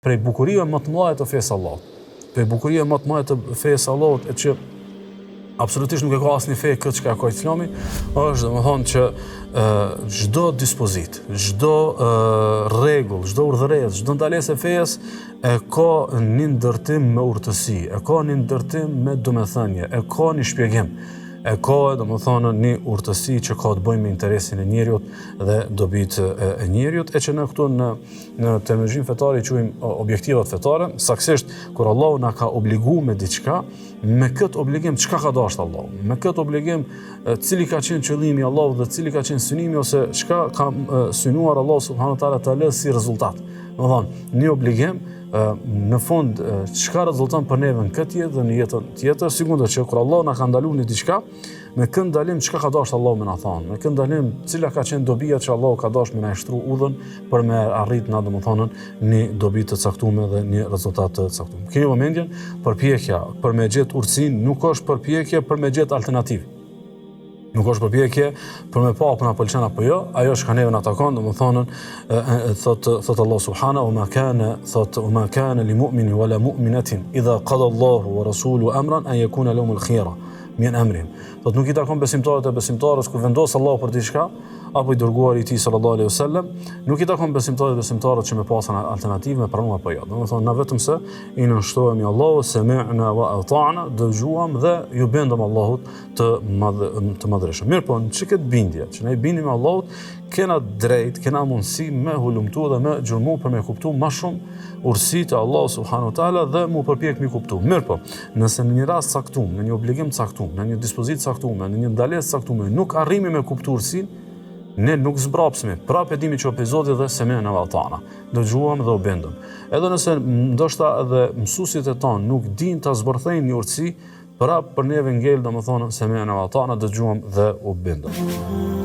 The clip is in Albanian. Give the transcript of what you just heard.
prej bukurive më të mëdha të fesë Allahut. Prej bukurive më të mëdha të fesë Allahut e që absolutisht nuk e ka asnjë fe këtë çka ka Islami, është domethënë që çdo dispozit, çdo rregull, çdo urdhëresë, çdo ndalesë e fesë e ka një ndërtim me urtësi, e ka një ndërtim me domethënie, e ka një shpjegim. E ka domethënë një urtësi që ka të bëjë me interesin e njeriut dhe dobitë e njeriut, e që ne këtu në terminologjinë fetare i quajmë objektivat fetare, saktësisht kur Allahu na ka obliguar me diçka, me këtë obligim çka ka dashur Allahu, me këtë obligim cili ka qenë qëllimi i Allahut dhe cili ka qenë synimi ose çka ka synuar Allahu subhanahu wa taala ta lë si rezultat. Domethënë, një obligim në fund çka rezulton për neve në këtë jetë dhe në jetën tjetër, sigurisht që kur Allah na ka ndaluar në diçka, me këtë ndalim çka ka dashur Allahu me na thonë, me këtë ndalim cila ka qenë dobia që Allahu ka dashur me na shtru udhën për me arrit na domethënë një dobi të caktuar dhe një rezultat të caktuar. Në këtë momentin përpjekja për me gjetë urtësinë nuk është përpjekje për me gjetë alternativë. Nuk është përpjekje për me pa apo na pëlqen apo jo, ajo që neve na takon, domethënë thot Allah subhanahu wa ma kana li mu'minin wala mu'minatin idha qada Allahu wa rasuluhu amran an yakuna lahum al-khiyara min amrihim. Thot nuk i takon besimtarët e besimtarës kur vendos Allahu për diçka apo i dërguari i tij sallallahu alaihi wasallam, nuk i takon besimtarët që me pasën alternativë me pranuar apo jo. Domethënë na vetëm se i nënshtrohemi Allahut, sami'na wa ata'na, dëgjuam dhe ju bendëm Allahut të madhreshëm. Mirë po, në çka bindje, që ne i bindim Allahut, kena drejt, kena mundësi me hulumtu dhe me gjurmu për me kuptu ma shumë urësitë e Allahu subhanahu wa taala dhe mu përpjek mi kuptu. Mirë po, nëse në një rast caktuar, në një obligim caktuar, në një dispozitë caktuar, në një ndalesë caktuar, nuk arrimi me kuptu urësinë, ne nuk zbrapsemi, prapë e dimi që epizodi dhe sami'na wa ata'na, dëgjuam dhe u bendëm. Edhe nëse ndoshta edhe mësuesit e tanë nuk dinë ta zbërthejnë një urtësi, prapë për neve ngel domethënë sami'na wa ata'na, dëgjuam dhe u bendëm.